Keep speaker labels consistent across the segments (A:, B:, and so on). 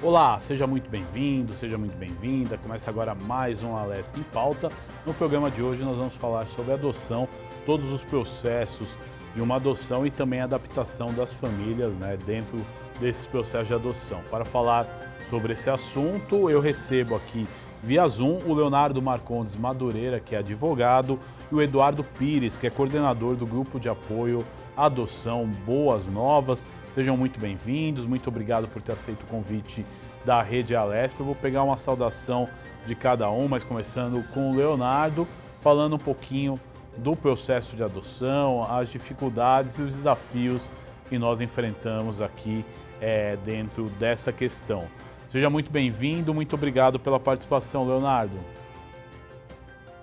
A: Olá, seja muito bem-vindo, seja muito bem-vinda. Começa agora mais um Alesp em Pauta. No programa de hoje nós vamos falar sobre adoção, todos os processos de uma adoção e também a adaptação das famílias, dentro desses processos de adoção. Para falar sobre esse assunto, eu recebo aqui via Zoom o Leonardo Marcondes Madureira, que é advogado, e o Eduardo Pires, que é coordenador do Grupo de Apoio à Adoção Boas Novas. Sejam muito bem-vindos, muito obrigado por ter aceito o convite da Rede Alesp. Eu vou pegar uma saudação de cada um, mas começando com o Leonardo, falando um pouquinho do processo de adoção, as dificuldades e os desafios que nós enfrentamos aqui dentro dessa questão. Seja muito bem-vindo, muito obrigado pela participação, Leonardo.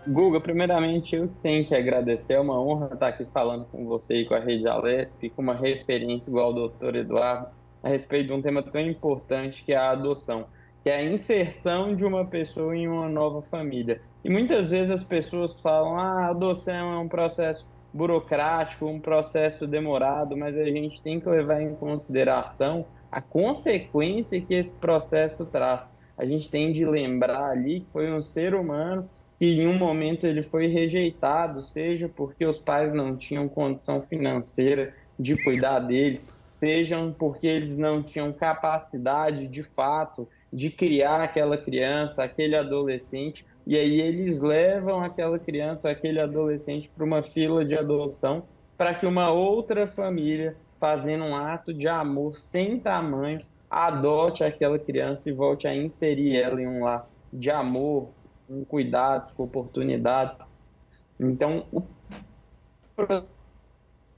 B: Guga, primeiramente eu que tenho que agradecer, é uma honra estar aqui falando com você e com a Rede Alesp, com uma referência igual ao doutor Eduardo, a respeito de um tema tão importante que é a adoção, que é a inserção de uma pessoa em uma nova família. E muitas vezes as pessoas falam, a adoção é um processo burocrático, um processo demorado, mas a gente tem que levar em consideração a consequência que esse processo traz. A gente tem de lembrar ali que foi um ser humano que em um momento ele foi rejeitado, seja porque os pais não tinham condição financeira de cuidar deles, sejam porque eles não tinham capacidade de fato de criar aquela criança, aquele adolescente, e aí eles levam aquela criança, aquele adolescente para uma fila de adoção para que uma outra família, fazendo um ato de amor sem tamanho, adote aquela criança e volte a inserir ela em um lar de amor, com cuidados, com oportunidades. Então, o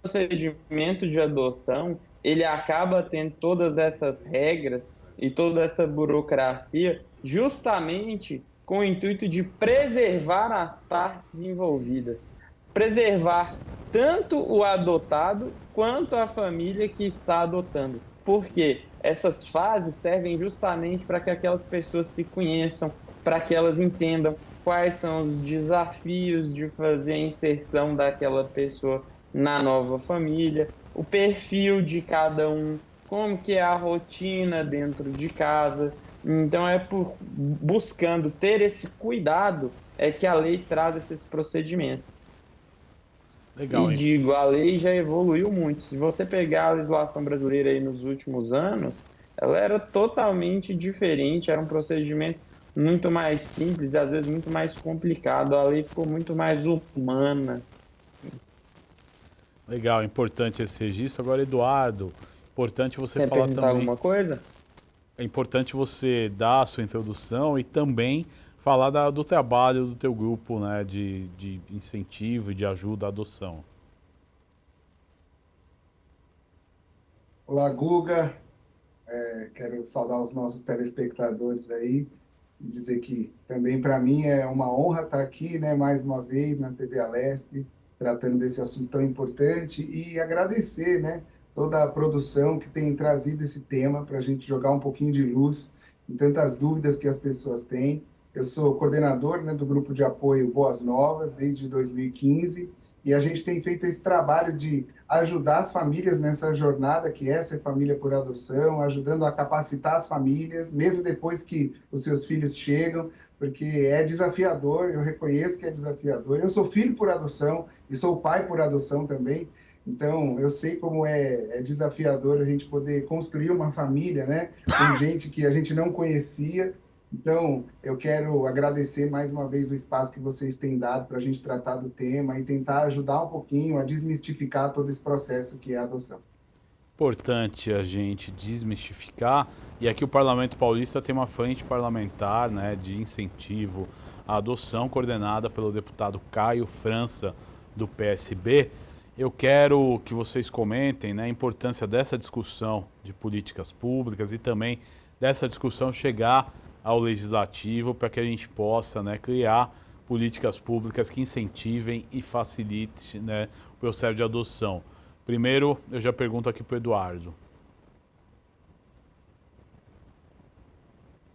B: procedimento de adoção, ele acaba tendo todas essas regras e toda essa burocracia justamente com o intuito de preservar as partes envolvidas, preservar tanto o adotado quanto a família que está adotando. Porque essas fases servem justamente para que aquelas pessoas se conheçam, para que elas entendam quais são os desafios de fazer a inserção daquela pessoa na nova família, o perfil de cada um, como que é a rotina dentro de casa. Então é por buscando ter esse cuidado é que a lei traz esses procedimentos.
A: Legal,
B: E
A: hein?
B: digo, a lei já evoluiu muito. Se você pegar a legislação brasileira aí nos últimos anos, ela era totalmente diferente, era um procedimento muito mais simples e às vezes muito mais complicado. A lei ficou muito mais humana.
A: Legal, importante esse registro. Agora, Eduardo, importante você
B: Você ia
A: falar
B: perguntar
A: também.
B: alguma coisa?
A: É importante você dar a sua introdução e também falar do trabalho do teu grupo, de incentivo e de ajuda à adoção.
C: Olá, Guga. Quero saudar os nossos telespectadores aí e dizer que também para mim é uma honra estar aqui, né, mais uma vez na TV Alesp, tratando desse assunto tão importante e agradecer, né, toda a produção que tem trazido esse tema para a gente jogar um pouquinho de luz em tantas dúvidas que as pessoas têm. Eu sou coordenador, né, do grupo de apoio Boas Novas desde 2015 e a gente tem feito esse trabalho de ajudar as famílias nessa jornada que é ser família por adoção, ajudando a capacitar as famílias, mesmo depois que os seus filhos chegam, porque é desafiador, eu reconheço que é desafiador. Eu sou filho por adoção e sou pai por adoção também, então eu sei como é desafiador a gente poder construir uma família, né, com gente que a gente não conhecia. Então, eu quero agradecer mais uma vez o espaço que vocês têm dado para a gente tratar do tema e tentar ajudar um pouquinho a desmistificar todo esse processo que é a adoção.
A: Importante a gente desmistificar, e aqui o Parlamento Paulista tem uma frente parlamentar, de incentivo à adoção, coordenada pelo deputado Caio França, do PSB. Eu quero que vocês comentem, a importância dessa discussão de políticas públicas e também dessa discussão chegar ao legislativo para que a gente possa, criar políticas públicas que incentivem e facilitem, o processo de adoção. Primeiro, eu já pergunto aqui para o Eduardo.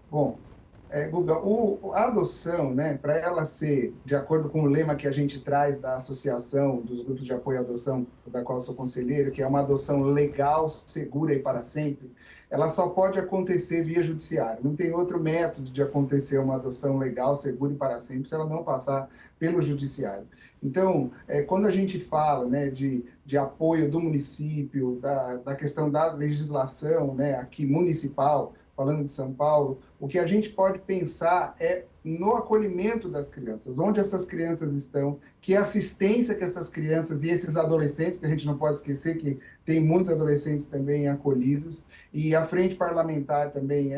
C: Bom, Guga, a adoção, né, para ela ser, de acordo com o lema que a gente traz da Associação dos Grupos de Apoio à Adoção, da qual sou conselheiro, que é uma adoção legal, segura e para sempre, ela só pode acontecer via judiciário. Não tem outro método de acontecer uma adoção legal, segura e para sempre se ela não passar pelo judiciário. Então, quando a gente fala, né, de apoio do município, da questão da legislação, né, aqui municipal, falando de São Paulo, o que a gente pode pensar é no acolhimento das crianças, onde essas crianças estão, que assistência que essas crianças e esses adolescentes, que a gente não pode esquecer que tem muitos adolescentes também acolhidos, e a frente parlamentar também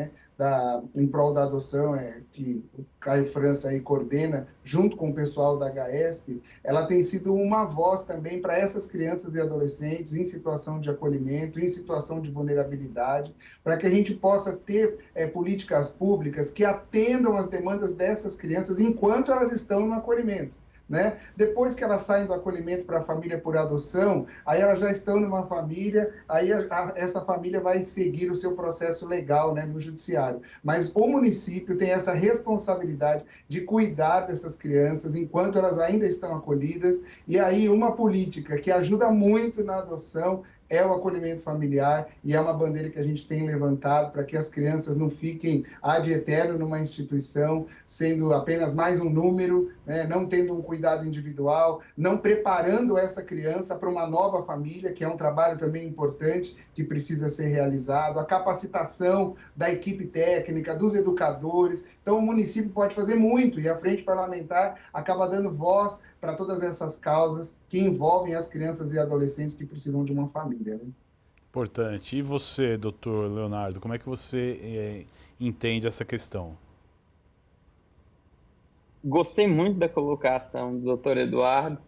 C: em prol da adoção, que o Caio França aí coordena, junto com o pessoal da HESP, ela tem sido uma voz também para essas crianças e adolescentes em situação de acolhimento, em situação de vulnerabilidade, para que a gente possa ter políticas públicas que atendam às demandas dessas crianças enquanto elas estão no acolhimento. Né? Depois que elas saem do acolhimento para a família por adoção, aí elas já estão numa família, aí essa família vai seguir o seu processo legal, né, no judiciário. Mas o município tem essa responsabilidade de cuidar dessas crianças enquanto elas ainda estão acolhidas, e aí uma política que ajuda muito na adoção é o acolhimento familiar, e é uma bandeira que a gente tem levantado para que as crianças não fiquem ad eterno numa instituição, sendo apenas mais um número, né, não tendo um cuidado individual, não preparando essa criança para uma nova família, que é um trabalho também importante, que precisa ser realizado, a capacitação da equipe técnica, dos educadores. Então, o município pode fazer muito, e a Frente Parlamentar acaba dando voz para todas essas causas que envolvem as crianças e adolescentes que precisam de uma família. Né?
A: Importante. E você, doutor Leonardo, como é que você entende essa questão?
B: Gostei muito da colocação do doutor Eduardo,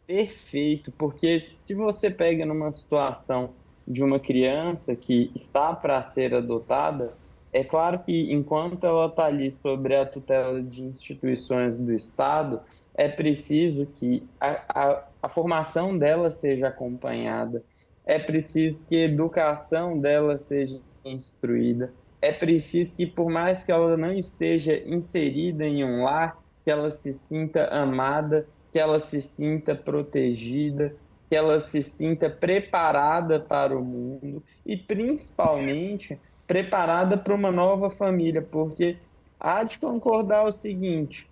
B: perfeito, porque se você pega numa situação de uma criança que está para ser adotada, é claro que enquanto ela está ali sobre a tutela de instituições do Estado, é preciso que a formação dela seja acompanhada, é preciso que a educação dela seja instruída, é preciso que, por mais que ela não esteja inserida em um lar, que ela se sinta amada, que ela se sinta protegida, que ela se sinta preparada para o mundo e, principalmente, preparada para uma nova família, porque há de concordar o seguinte: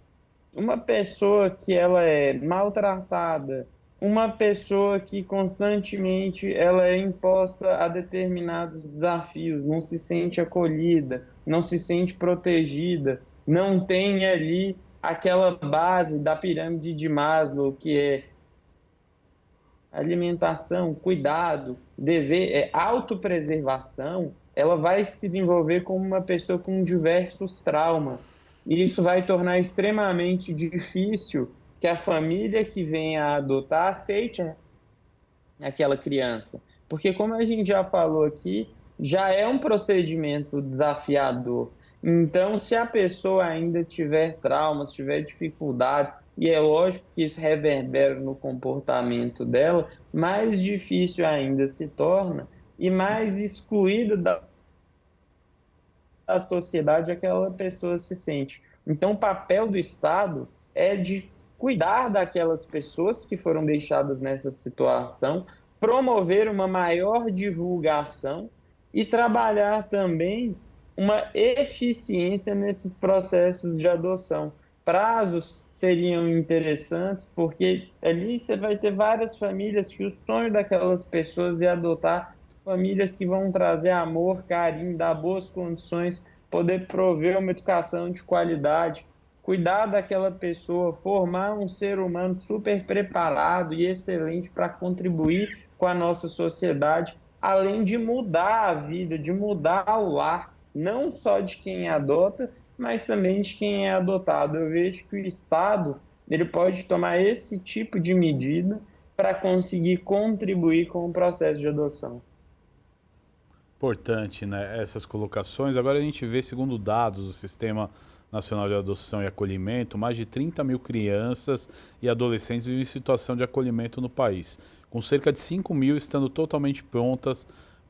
B: uma pessoa que ela é maltratada, uma pessoa que constantemente ela é imposta a determinados desafios, não se sente acolhida, não se sente protegida, não tem ali aquela base da pirâmide de Maslow, que é alimentação, cuidado, dever, autopreservação, ela vai se desenvolver como uma pessoa com diversos traumas. E isso vai tornar extremamente difícil que a família que venha a adotar aceite aquela criança. Porque, como a gente já falou aqui, já é um procedimento desafiador. Então, se a pessoa ainda tiver traumas, tiver dificuldade, e é lógico que isso reverbera no comportamento dela, mais difícil ainda se torna e mais excluída da sociedade aquela pessoa se sente. Então, o papel do Estado é de cuidar daquelas pessoas que foram deixadas nessa situação, promover uma maior divulgação e trabalhar também uma eficiência nesses processos de adoção. Prazos seriam interessantes, porque ali você vai ter várias famílias que o sonho daquelas pessoas é adotar, famílias que vão trazer amor, carinho, dar boas condições, poder prover uma educação de qualidade, cuidar daquela pessoa, formar um ser humano super preparado e excelente para contribuir com a nossa sociedade, além de mudar a vida, de mudar o lar, não só de quem adota, mas também de quem é adotado. Eu vejo que o Estado ele pode tomar esse tipo de medida para conseguir contribuir com o processo de adoção.
A: Importante, né, essas colocações. Agora a gente vê, segundo dados do Sistema Nacional de Adoção e Acolhimento, mais de 30 mil crianças e adolescentes vivem em situação de acolhimento no país, com cerca de 5 mil estando totalmente prontas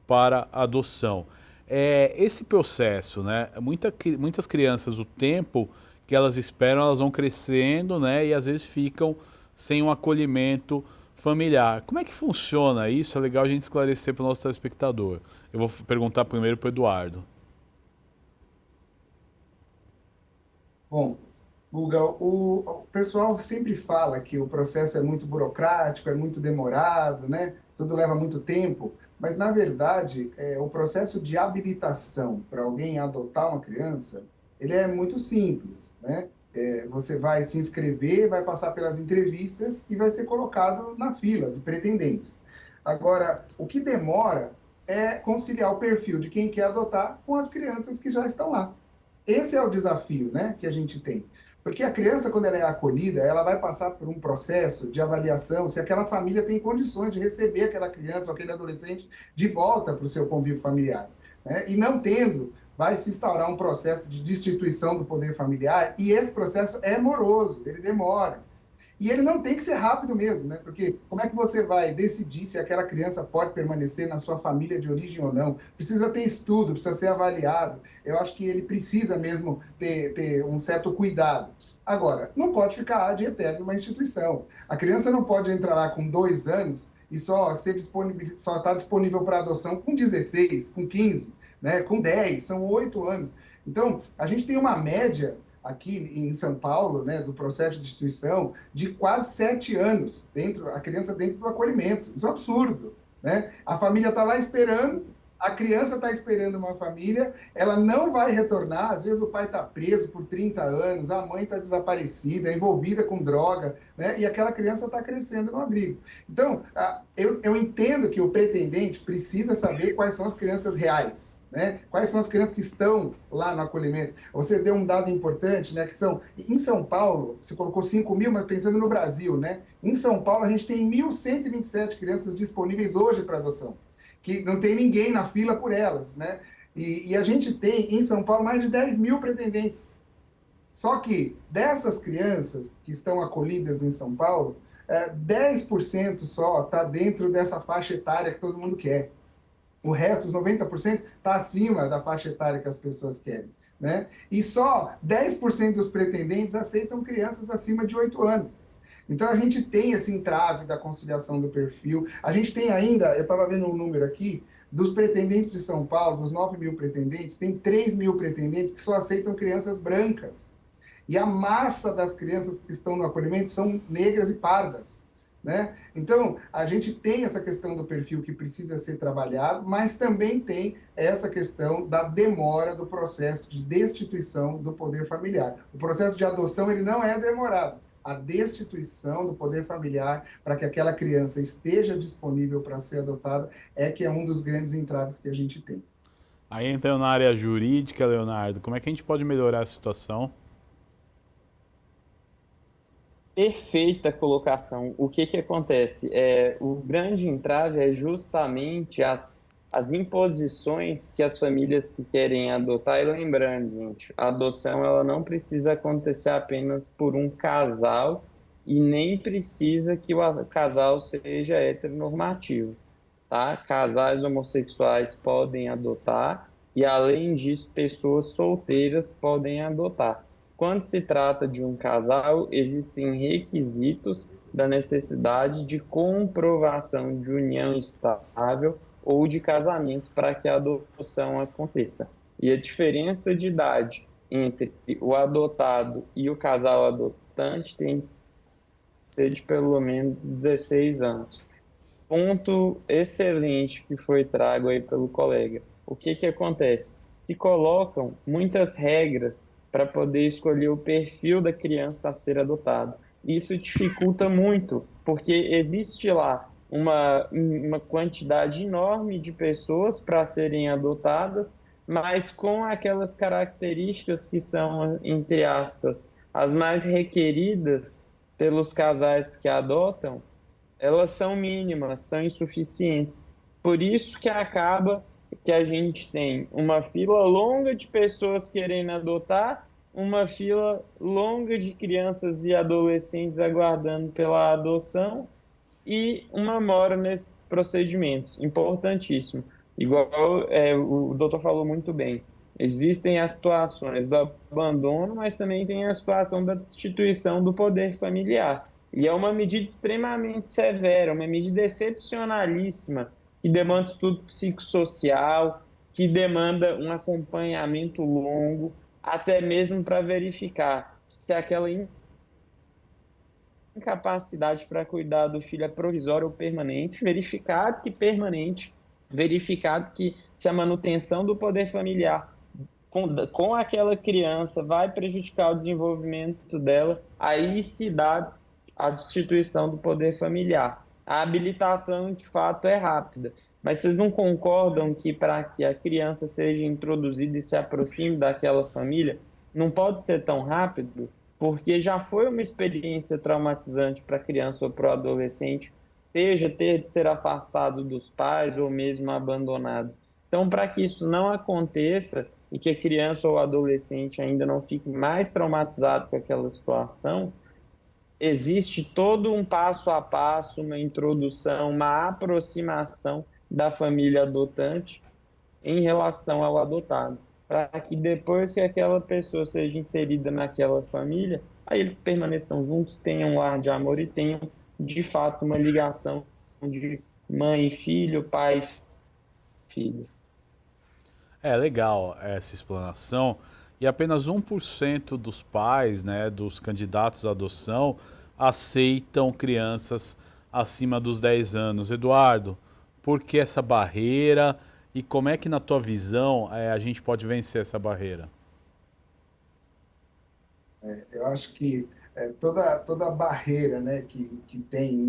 A: para adoção. Esse processo, né? Muitas crianças, o tempo que elas esperam, elas vão crescendo, né? E às vezes ficam sem um acolhimento familiar. Como é que funciona isso? É legal a gente esclarecer para o nosso telespectador. Eu vou perguntar primeiro para o Eduardo.
C: Bom, Guga, o pessoal sempre fala que o processo é muito burocrático, é muito demorado, né? Tudo leva muito tempo, mas na verdade, o processo de habilitação para alguém adotar uma criança, ele é muito simples, né? Você vai se inscrever, vai passar pelas entrevistas e vai ser colocado na fila de pretendentes. Agora, o que demora é conciliar o perfil de quem quer adotar com as crianças que já estão lá. Esse é o desafio, né, que a gente tem. Porque a criança, quando ela é acolhida, ela vai passar por um processo de avaliação se aquela família tem condições de receber aquela criança ou aquele adolescente de volta para o seu convívio familiar, né? E não tendo, vai se instaurar um processo de destituição do poder familiar, e esse processo é moroso, ele demora. E ele não tem que ser rápido mesmo, né? Porque como é que você vai decidir se aquela criança pode permanecer na sua família de origem ou não? Precisa ter estudo, precisa ser avaliado. Eu acho que ele precisa mesmo ter um certo cuidado. Agora, não pode ficar de eterno numa instituição. A criança não pode entrar lá com 2 anos e só está disponível para adoção com 16, com 15, né? Com 10, são 8 anos. Então, a gente tem uma média aqui em São Paulo, né, do processo de instituição, de quase 7 anos, a criança dentro do acolhimento. Isso é um absurdo, né? A família está lá esperando, a criança está esperando uma família, ela não vai retornar, às vezes o pai está preso por 30 anos, a mãe está desaparecida, envolvida com droga, né? E aquela criança está crescendo no abrigo. Então, eu entendo que o pretendente precisa saber quais são as crianças reais, né? Quais são as crianças que estão lá no acolhimento? Você deu um dado importante, né? Que são, em São Paulo, você colocou 5 mil, mas pensando no Brasil, né? Em São Paulo, a gente tem 1.127 crianças disponíveis hoje para adoção, que não tem ninguém na fila por elas, né? E a gente tem, em São Paulo, mais de 10 mil pretendentes. Só que dessas crianças que estão acolhidas em São Paulo, 10% só está dentro dessa faixa etária que todo mundo quer. O resto, os 90%, está acima da faixa etária que as pessoas querem, né? E só 10% dos pretendentes aceitam crianças acima de 8 anos. Então, a gente tem esse entrave da conciliação do perfil. A gente tem ainda, eu estava vendo um número aqui, dos pretendentes de São Paulo, dos 9 mil pretendentes, tem 3 mil pretendentes que só aceitam crianças brancas. E a massa das crianças que estão no acolhimento são negras e pardas, né? Então, a gente tem essa questão do perfil que precisa ser trabalhado, mas também tem essa questão da demora do processo de destituição do poder familiar. O processo de adoção, ele não é demorado. A destituição do poder familiar para que aquela criança esteja disponível para ser adotada é que é um dos grandes entraves que a gente tem.
A: Aí entrando na área jurídica, Leonardo, como é que a gente pode melhorar a situação?
B: Perfeita colocação. O que acontece? O grande entrave é justamente as imposições que as famílias que querem adotar, e lembrando, gente, a adoção ela não precisa acontecer apenas por um casal e nem precisa que o casal seja heteronormativo, tá? Casais homossexuais podem adotar e, além disso, pessoas solteiras podem adotar. Quando se trata de um casal, existem requisitos da necessidade de comprovação de união estável ou de casamento para que a adoção aconteça. E a diferença de idade entre o adotado e o casal adotante tem que ser de pelo menos 16 anos. Ponto excelente que foi trago aí pelo colega. O que acontece? Se colocam muitas regras para poder escolher o perfil da criança a ser adotado. Isso dificulta muito, porque existe lá uma quantidade enorme de pessoas para serem adotadas, mas com aquelas características que são, entre aspas, as mais requeridas pelos casais que adotam, elas são mínimas, são insuficientes. Por isso que acaba que a gente tem uma fila longa de pessoas querendo adotar, uma fila longa de crianças e adolescentes aguardando pela adoção e uma mora nesses procedimentos. Importantíssimo. Igual o doutor falou muito bem, existem as situações do abandono, mas também tem a situação da destituição do poder familiar. E é uma medida extremamente severa, uma medida excepcionalíssima, que demanda estudo psicossocial, que demanda um acompanhamento longo, até mesmo para verificar se aquela incapacidade para cuidar do filho é provisória ou permanente, verificado que permanente, verificado que se a manutenção do poder familiar com aquela criança vai prejudicar o desenvolvimento dela, aí se dá a destituição do poder familiar. A habilitação, de fato, é rápida. Mas vocês não concordam que para que a criança seja introduzida e se aproxime daquela família, não pode ser tão rápido? Porque já foi uma experiência traumatizante para a criança ou para o adolescente, seja ter de ser afastado dos pais ou mesmo abandonado. Então, para que isso não aconteça e que a criança ou o adolescente ainda não fique mais traumatizado com aquela situação, existe todo um passo a passo, uma introdução, uma aproximação da família adotante em relação ao adotado, para que depois que aquela pessoa seja inserida naquela família, aí eles permaneçam juntos, tenham um lar de amor e tenham, de fato, uma ligação de mãe e filho, pai e filho.
A: É legal essa explanação. E apenas 1% dos pais, né, dos candidatos à adoção, aceitam crianças acima dos 10 anos. Eduardo, por que essa barreira e como é que, na tua visão, a gente pode vencer essa barreira?
C: Eu acho que toda barreira, né, que tem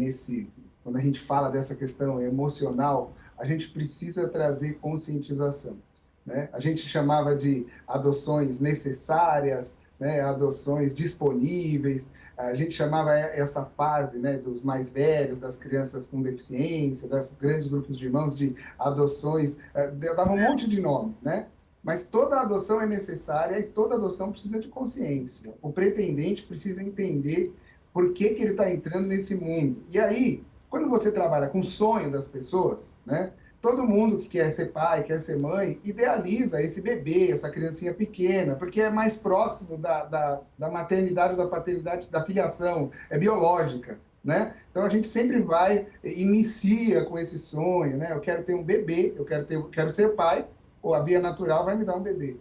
C: quando a gente fala dessa questão emocional, a gente precisa trazer conscientização, né? A gente chamava de adoções necessárias, né, adoções disponíveis, a gente chamava essa fase, né, dos mais velhos, das crianças com deficiência, das grandes grupos de irmãos, de adoções, eu dava um monte de nome, né? Mas toda adoção é necessária e toda adoção precisa de consciência. O pretendente precisa entender por que ele está entrando nesse mundo. E aí, quando você trabalha com o sonho das pessoas, né? Todo mundo que quer ser pai, quer ser mãe, idealiza esse bebê, essa criancinha pequena, porque é mais próximo da maternidade, da paternidade, da filiação, é biológica, né? Então a gente sempre inicia com esse sonho, né? Eu quero ter um bebê, quero ser pai, ou a via natural vai me dar um bebê.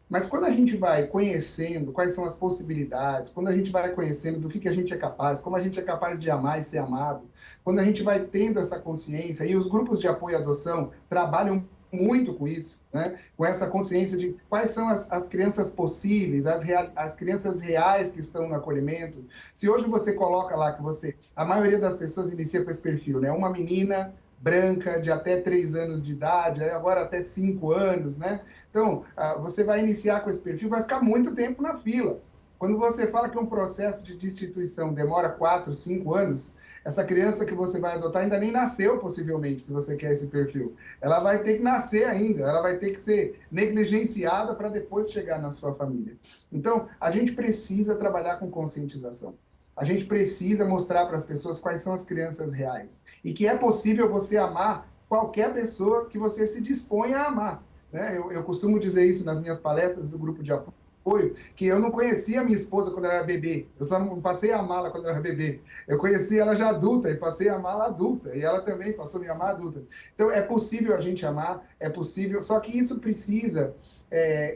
C: Mas quando a gente vai conhecendo quais são as possibilidades, quando a gente vai conhecendo do que a gente é capaz, como a gente é capaz de amar e ser amado, quando a gente vai tendo essa consciência, e os grupos de apoio à adoção trabalham muito com isso, né? Com essa consciência de quais são as crianças possíveis, as crianças reais que estão no acolhimento. Se hoje você coloca lá a maioria das pessoas inicia com esse perfil, né? Uma menina branca de até 3 anos de idade, agora até 5 anos, né? Então, você vai iniciar com esse perfil, vai ficar muito tempo na fila. Quando você fala que um processo de destituição demora 4, 5 anos, essa criança que você vai adotar ainda nem nasceu, possivelmente, se você quer esse perfil. Ela vai ter que nascer ainda, ela vai ter que ser negligenciada para depois chegar na sua família. Então, a gente precisa trabalhar com conscientização. A gente precisa mostrar para as pessoas quais são as crianças reais e que é possível você amar qualquer pessoa que você se dispõe a amar, né? Eu costumo dizer isso nas minhas palestras do grupo de apoio, que eu não conhecia a minha esposa quando ela era bebê, eu só não passei a amá-la quando ela era bebê. Eu conheci ela já adulta e passei a amá-la adulta, e ela também passou a me amar adulta. Então, é possível a gente amar, é possível, só que isso precisa...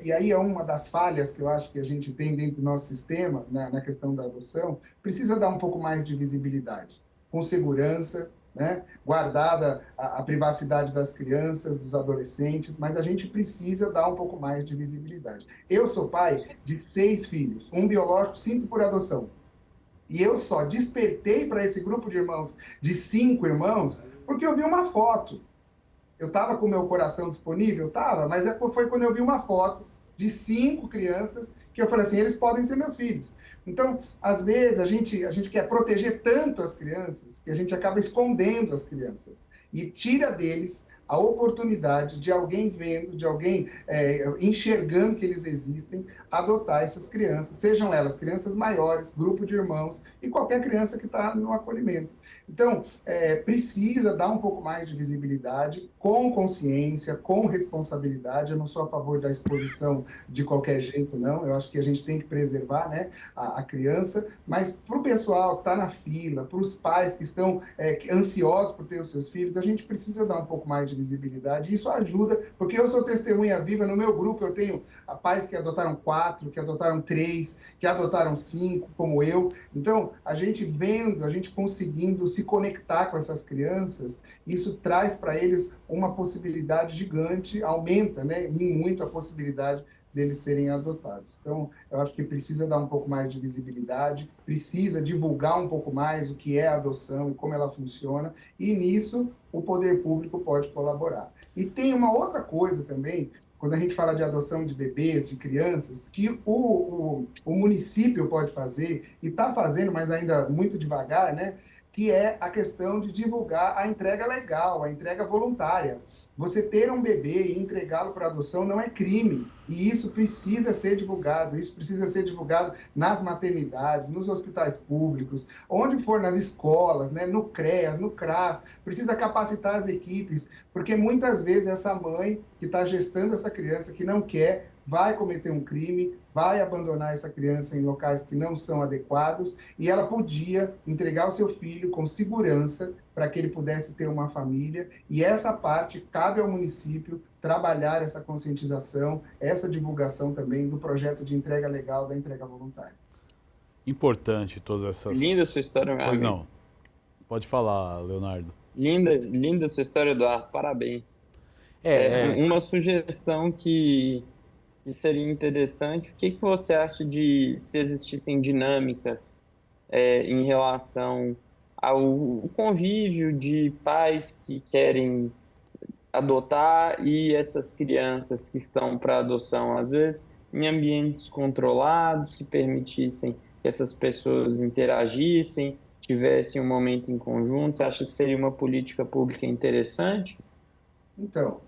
C: e aí é uma das falhas que eu acho que a gente tem dentro do nosso sistema, na questão da adoção, precisa dar um pouco mais de visibilidade, com segurança, né? Guardada a privacidade das crianças, dos adolescentes, mas a gente precisa dar um pouco mais de visibilidade. Eu sou pai de 6 filhos, um biológico, 5 por adoção. E eu só despertei para esse grupo de irmãos, de 5 irmãos, porque eu vi uma foto. Eu estava com o meu coração disponível? Estava, mas foi quando eu vi uma foto de 5 crianças que eu falei assim, eles podem ser meus filhos. Então, às vezes, a gente quer proteger tanto as crianças que a gente acaba escondendo as crianças e tira deles a oportunidade de alguém vendo, de alguém enxergando que eles existem, adotar essas crianças, sejam elas crianças maiores, grupo de irmãos e qualquer criança que está no acolhimento. Então, precisa dar um pouco mais de visibilidade, com consciência, com responsabilidade. Eu não sou a favor da exposição de qualquer jeito, não. Eu acho que a gente tem que preservar, né, a criança, mas para o pessoal que está na fila, para os pais que estão ansiosos por ter os seus filhos, a gente precisa dar um pouco mais de visibilidade. Isso ajuda, porque eu sou testemunha viva. No meu grupo eu tenho pais que adotaram 4, que adotaram 3, que adotaram 5, como eu. Então, a gente vendo, a gente conseguindo se conectar com essas crianças, isso traz para eles uma possibilidade gigante, aumenta, né, muito a possibilidade deles serem adotados. Então, eu acho que precisa dar um pouco mais de visibilidade, precisa divulgar um pouco mais o que é a adoção e como ela funciona, e nisso o poder público pode colaborar. E tem uma outra coisa também, quando a gente fala de adoção de bebês, de crianças, que o município pode fazer, e está fazendo, mas ainda muito devagar, né? Que é a questão de divulgar a entrega legal, a entrega voluntária. Você ter um bebê e entregá-lo para adoção não é crime, e isso precisa ser divulgado, isso precisa ser divulgado nas maternidades, nos hospitais públicos, onde for, nas escolas, né, no CREAS, no CRAS, precisa capacitar as equipes, porque muitas vezes essa mãe que está gestando essa criança, que não quer, vai cometer um crime, vai abandonar essa criança em locais que não são adequados, e ela podia entregar o seu filho com segurança para que ele pudesse ter uma família, e essa parte cabe ao município trabalhar essa conscientização, essa divulgação também do projeto de entrega legal, da entrega voluntária.
A: Importante todas essas...
B: Linda sua história, meu
A: Pois
B: amigo.
A: não. Pode falar, Leonardo.
B: Linda sua história, Eduardo. Parabéns. Uma sugestão que seria interessante, o que você acha de se existissem dinâmicas em relação ao convívio de pais que querem adotar e essas crianças que estão para adoção, às vezes em ambientes controlados, que permitissem que essas pessoas interagissem, tivessem um momento em conjunto? Você acha que seria uma política pública interessante?
C: Então,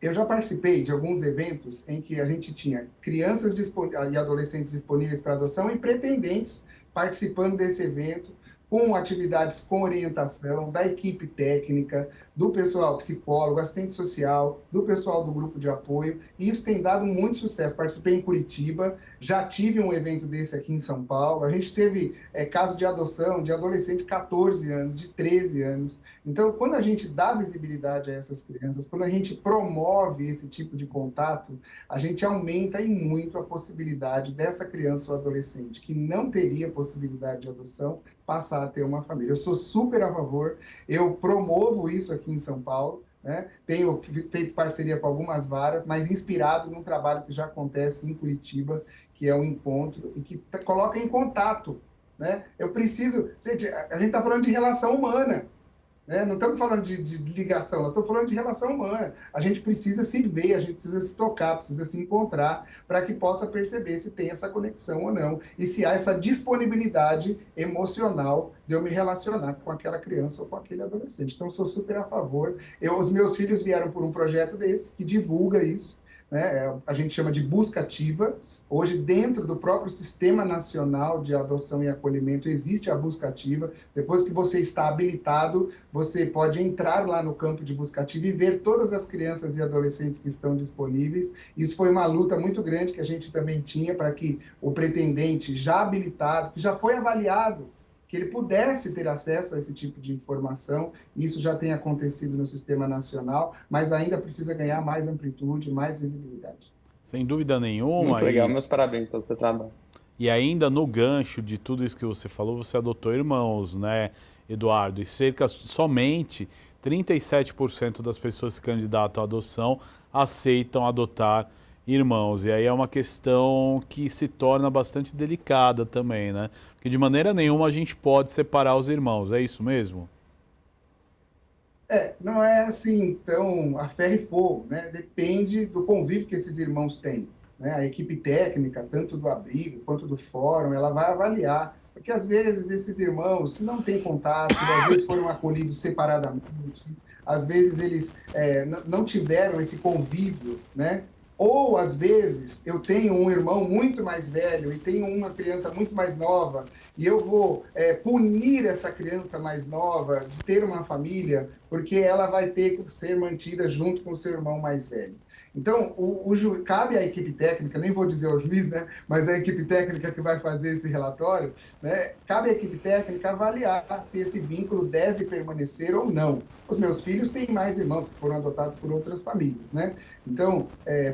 C: eu já participei de alguns eventos em que a gente tinha crianças e adolescentes disponíveis para adoção e pretendentes participando desse evento, com atividades com orientação da equipe técnica, do pessoal psicólogo, assistente social, do pessoal do grupo de apoio, e isso tem dado muito sucesso. Participei em Curitiba, já tive um evento desse aqui em São Paulo, a gente teve caso de adoção de adolescente de 14 anos, de 13 anos. Então, quando a gente dá visibilidade a essas crianças, quando a gente promove esse tipo de contato, a gente aumenta e muito a possibilidade dessa criança ou adolescente que não teria possibilidade de adoção passar a ter uma família. Eu sou super a favor, eu promovo isso aqui em São Paulo, né? Tenho feito parceria com algumas varas, mas inspirado num trabalho que já acontece em Curitiba, que é o encontro, e que coloca em contato, né? Eu preciso... Gente, a gente está falando de relação humana, né? Não estamos falando de ligação, nós estamos falando de relação humana. A gente precisa se ver, a gente precisa se tocar, precisa se encontrar para que possa perceber se tem essa conexão ou não e se há essa disponibilidade emocional de eu me relacionar com aquela criança ou com aquele adolescente. Então, sou super a favor. Os meus filhos vieram por um projeto desse que divulga isso, né? A gente chama de busca ativa. Hoje, dentro do próprio Sistema Nacional de Adoção e Acolhimento, existe a busca ativa. Depois que você está habilitado, você pode entrar lá no campo de busca ativa e ver todas as crianças e adolescentes que estão disponíveis. Isso foi uma luta muito grande que a gente também tinha para que o pretendente já habilitado, que já foi avaliado, que ele pudesse ter acesso a esse tipo de informação. Isso já tem acontecido no Sistema Nacional, mas ainda precisa ganhar mais amplitude, mais visibilidade.
A: Sem dúvida nenhuma.
B: Muito legal, meus parabéns pelo seu trabalho.
A: E ainda no gancho de tudo isso que você falou, você adotou irmãos, né, Eduardo? E somente 37% das pessoas que se candidatam à adoção aceitam adotar irmãos. E aí é uma questão que se torna bastante delicada também, né? Porque de maneira nenhuma a gente pode separar os irmãos, é isso mesmo?
C: Não é assim, então, a ferro e fogo, né? Depende do convívio que esses irmãos têm, né? A equipe técnica, tanto do abrigo quanto do fórum, ela vai avaliar, porque às vezes esses irmãos não têm contato, às vezes foram acolhidos separadamente, às vezes eles não tiveram esse convívio, né? Ou, às vezes, eu tenho um irmão muito mais velho e tenho uma criança muito mais nova e eu vou punir essa criança mais nova de ter uma família porque ela vai ter que ser mantida junto com o seu irmão mais velho. Então, cabe à equipe técnica, nem vou dizer ao juiz, né, mas a equipe técnica que vai fazer esse relatório, né, cabe à equipe técnica avaliar se esse vínculo deve permanecer ou não. Os meus filhos têm mais irmãos que foram adotados por outras famílias, né? Então,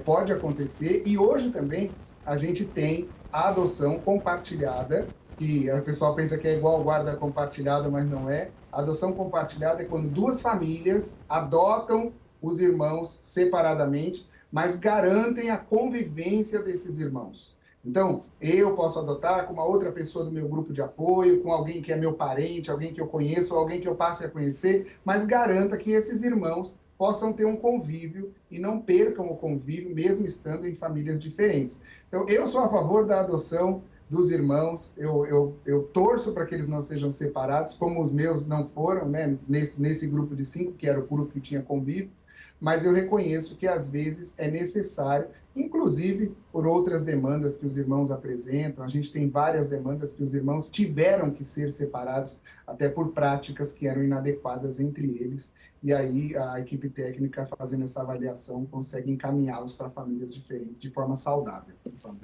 C: pode acontecer. E hoje também a gente tem a adoção compartilhada, que o pessoal pensa que é igual guarda compartilhada, mas não é. A adoção compartilhada é quando duas famílias adotam os irmãos separadamente, mas garantem a convivência desses irmãos. Então, eu posso adotar com uma outra pessoa do meu grupo de apoio, com alguém que é meu parente, alguém que eu conheço, ou alguém que eu passe a conhecer, mas garanta que esses irmãos possam ter um convívio e não percam o convívio, mesmo estando em famílias diferentes. Então, eu sou a favor da adoção dos irmãos, eu torço para que eles não sejam separados, como os meus não foram, né, nesse grupo de 5, que era o grupo que tinha convívio, mas eu reconheço que às vezes é necessário, inclusive por outras demandas que os irmãos apresentam. A gente tem várias demandas que os irmãos tiveram que ser separados, até por práticas que eram inadequadas entre eles, e aí a equipe técnica, fazendo essa avaliação, consegue encaminhá-los para famílias diferentes de forma saudável.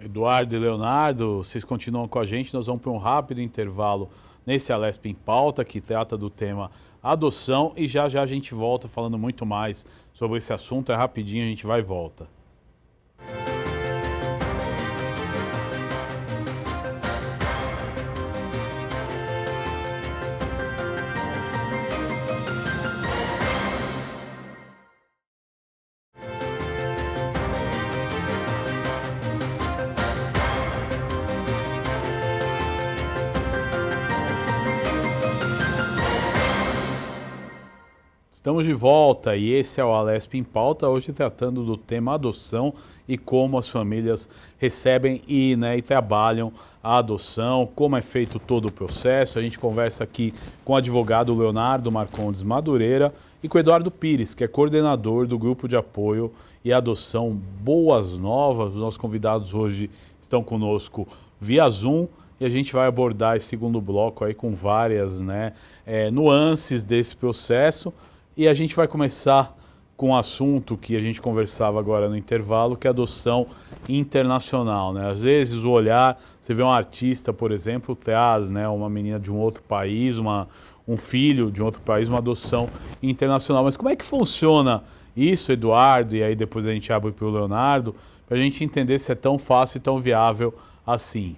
A: Eduardo e Leonardo, vocês continuam com a gente, nós vamos para um rápido intervalo nesse Alesp em Pauta, que trata do tema adoção, e já já a gente volta falando muito mais sobre esse assunto. É rapidinho, a gente vai e volta. Estamos de volta e esse é o Alesp em Pauta, hoje tratando do tema adoção e como as famílias recebem e trabalham a adoção, como é feito todo o processo. A gente conversa aqui com o advogado Leonardo Marcondes Madureira e com o Eduardo Pires, que é coordenador do Grupo de Apoio e Adoção Boas Novas. Os nossos convidados hoje estão conosco via Zoom e a gente vai abordar esse segundo bloco aí com várias nuances desse processo. E a gente vai começar com um assunto que a gente conversava agora no intervalo, que é a adoção internacional, né? Às vezes o olhar, você vê um artista, por exemplo, traz, uma menina de um outro país, um filho de um outro país, uma adoção internacional. Mas como é que funciona isso, Eduardo? E aí depois a gente abre para o Leonardo, para a gente entender se é tão fácil e tão viável assim.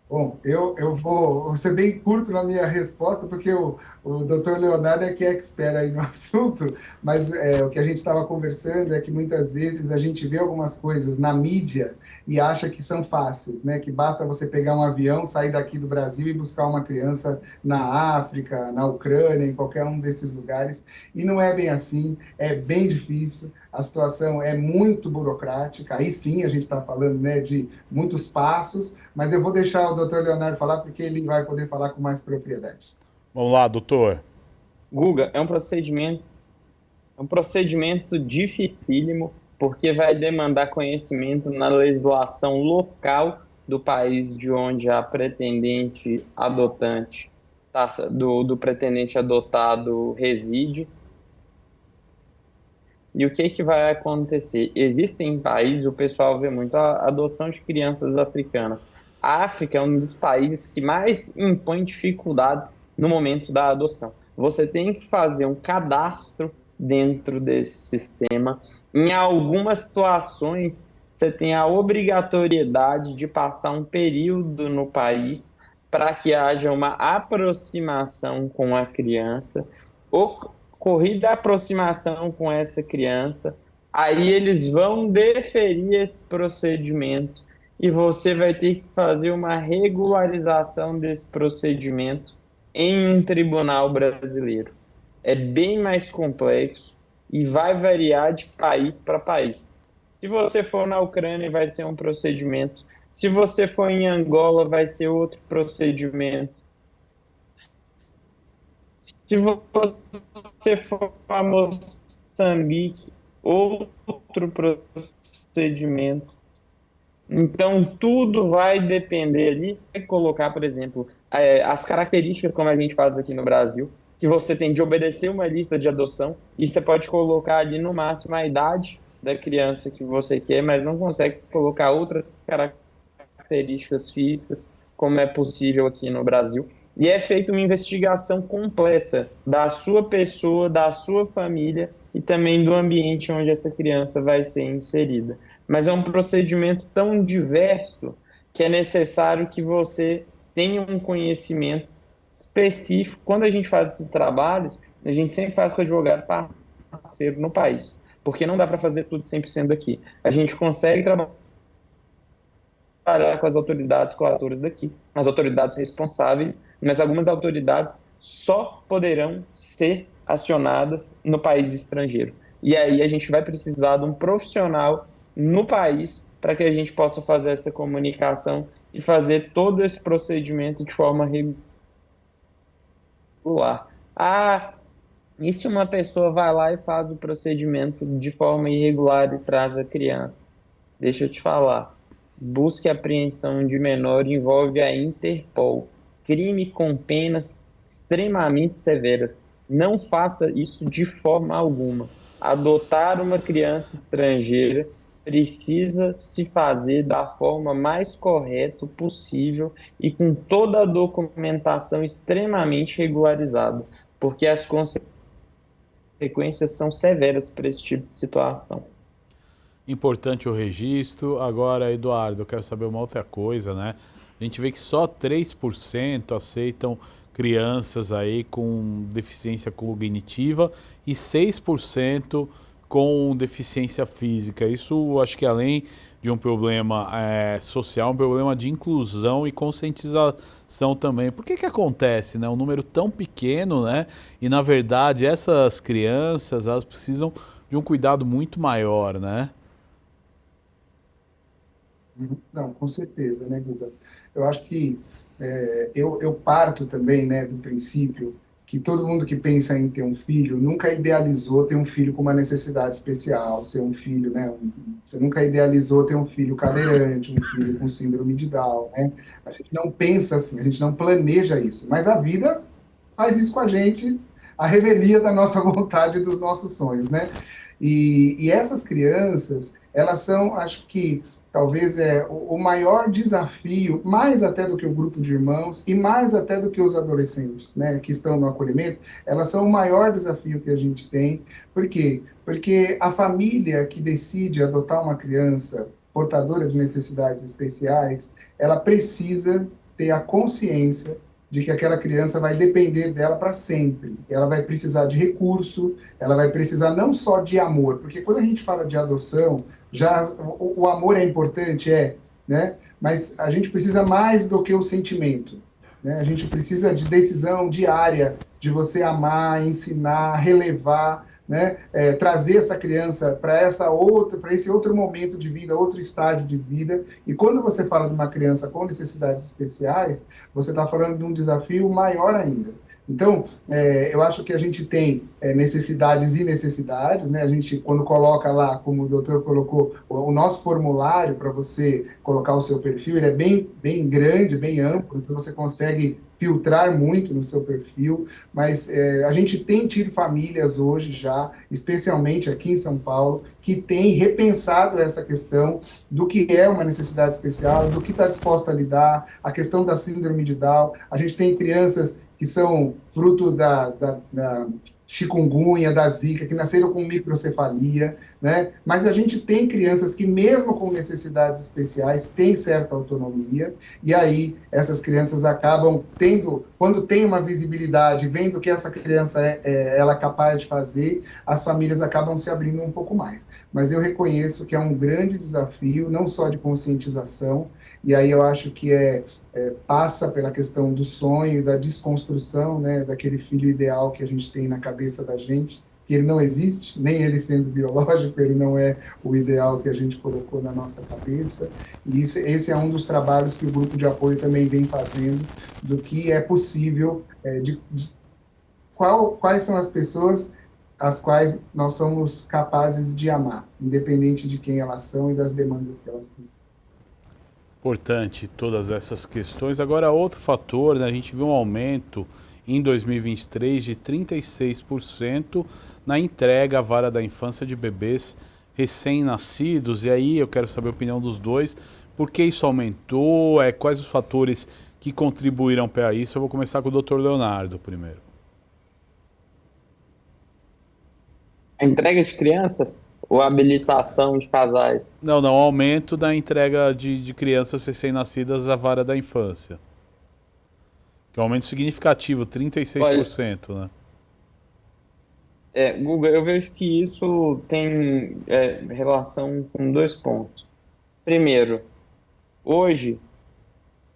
C: Bom, eu vou ser bem curto na minha resposta, porque o Dr. Leonardo é que é expert aí no assunto, mas o que a gente estava conversando é que muitas vezes a gente vê algumas coisas na mídia e acha que são fáceis, né? Que basta você pegar um avião, sair daqui do Brasil e buscar uma criança na África, na Ucrânia, em qualquer um desses lugares, e não é bem assim, é bem difícil. A situação é muito burocrática, aí sim a gente está falando de muitos passos, mas eu vou deixar o Dr. Leonardo falar porque ele vai poder falar com mais propriedade.
A: Vamos lá, doutor.
B: Guga, é um procedimento dificílimo, porque vai demandar conhecimento na legislação local do país de onde a pretendente adotante, do pretendente adotado reside. E o que vai acontecer? Existem países, o pessoal vê muito a adoção de crianças africanas. A África é um dos países que mais impõe dificuldades no momento da adoção. Você tem que fazer um cadastro dentro desse sistema. Em algumas situações, você tem a obrigatoriedade de passar um período no país para que haja uma aproximação com a criança. Ocorrida a aproximação com essa criança, aí eles vão deferir esse procedimento e você vai ter que fazer uma regularização desse procedimento em um tribunal brasileiro. É bem mais complexo e vai variar de país para país. Se você for na Ucrânia, vai ser um procedimento. Se você for em Angola, vai ser outro procedimento. Se você você for a Moçambique, outro procedimento. Então, tudo vai depender ali, colocar, por exemplo, as características, como a gente faz aqui no Brasil, que você tem de obedecer uma lista de adoção, e você pode colocar ali no máximo a idade da criança que você quer, mas não consegue colocar outras características físicas, como é possível aqui no Brasil. E é feita uma investigação completa da sua pessoa, da sua família e também do ambiente onde essa criança vai ser inserida. Mas é um procedimento tão diverso que é necessário que você tenha um conhecimento específico. Quando a gente faz esses trabalhos, a gente sempre faz com o advogado parceiro no país, porque não dá para fazer tudo 100% aqui. A gente consegue trabalhar com as autoridades coautoras daqui, as autoridades responsáveis, mas algumas autoridades só poderão ser acionadas no país estrangeiro. E aí a gente vai precisar de um profissional no país para que a gente possa fazer essa comunicação e fazer todo esse procedimento de forma regular. Ah, e se uma pessoa vai lá e faz o procedimento de forma irregular e traz a criança? Deixa eu te falar. Busca e apreensão de menor envolve a Interpol. Crime com penas extremamente severas. Não faça isso de forma alguma. Adotar uma criança estrangeira precisa se fazer da forma mais correta possível e com toda a documentação extremamente regularizada, porque as consequências são severas para esse tipo de situação.
A: Importante o registro. Agora, Eduardo, eu quero saber uma outra coisa, né? A gente vê que só 3% aceitam crianças aí com deficiência cognitiva e 6% com deficiência física. Isso, acho que além de um problema social, um problema de inclusão e conscientização também. Por que acontece, né? Um número tão pequeno, né? E, na verdade, essas crianças, elas precisam de um cuidado muito maior, né?
C: Não, com certeza, né, Guga? Eu acho que eu parto também, né, do princípio que todo mundo que pensa em ter um filho nunca idealizou ter um filho com uma necessidade especial, ser um filho, né? Você nunca idealizou ter um filho cadeirante, um filho com síndrome de Down, né? A gente não pensa assim, a gente não planeja isso, mas a vida faz isso com a gente, a revelia da nossa vontade e dos nossos sonhos, né? E essas crianças, elas são, acho que talvez o maior desafio, mais até do que o grupo de irmãos e mais até do que os adolescentes, né, que estão no acolhimento, elas são o maior desafio que a gente tem. Por quê? Porque a família que decide adotar uma criança portadora de necessidades especiais, ela precisa ter a consciência de que aquela criança vai depender dela para sempre. Ela vai precisar de recurso, ela vai precisar não só de amor, porque quando a gente fala de adoção, já o amor é importante, né? Mas a gente precisa mais do que o sentimento, né? A gente precisa de decisão diária, de você amar, ensinar, relevar, né? Trazer essa criança para esse outro momento de vida, outro estágio de vida. E quando você fala de uma criança com necessidades especiais, você está falando de um desafio maior ainda. Então, eu acho que a gente tem necessidades e necessidades, né? A gente, quando coloca lá, como o doutor colocou, o nosso formulário para você colocar o seu perfil, ele é bem grande, bem amplo, então você consegue filtrar muito no seu perfil, mas a gente tem tido famílias hoje já, especialmente aqui em São Paulo, que têm repensado essa questão do que é uma necessidade especial, do que está disposto a lidar, a questão da síndrome de Down. A gente tem crianças que são fruto da chikungunya, da zika, que nasceram com microcefalia, né? Mas a gente tem crianças que, mesmo com necessidades especiais, têm certa autonomia, e aí essas crianças acabam tendo, quando tem uma visibilidade, vendo que essa criança ela é capaz de fazer, as famílias acabam se abrindo um pouco mais. Mas eu reconheço que é um grande desafio, não só de conscientização, e aí eu acho que passa pela questão do sonho, da desconstrução, né, daquele filho ideal que a gente tem na cabeça da gente, que ele não existe, nem ele sendo biológico, ele não é o ideal que a gente colocou na nossa cabeça. E esse é um dos trabalhos que o grupo de apoio também vem fazendo, do que é possível quais são as pessoas as quais nós somos capazes de amar, independente de quem elas são e das demandas que elas têm.
A: Importante todas essas questões. Agora, outro fator, né, a gente viu um aumento em 2023 de 36% na entrega à vara da infância de bebês recém-nascidos. E aí eu quero saber a opinião dos dois. Por que isso aumentou? Quais os fatores que contribuíram para isso? Eu vou começar com o Dr. Leonardo primeiro.
B: A entrega de crianças ou a habilitação de casais?
A: Não, aumento da entrega de crianças recém-nascidas à vara da infância. Que é um aumento significativo, 36%, né?
B: Guga, eu vejo que isso tem relação com dois pontos. Primeiro, hoje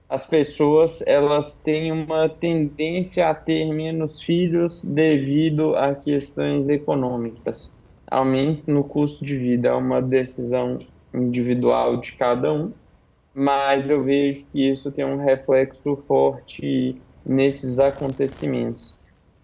B: as pessoas elas têm uma tendência a ter menos filhos devido a questões econômicas. Aumento no custo de vida é uma decisão individual de cada um, mas eu vejo que isso tem um reflexo forte nesses acontecimentos.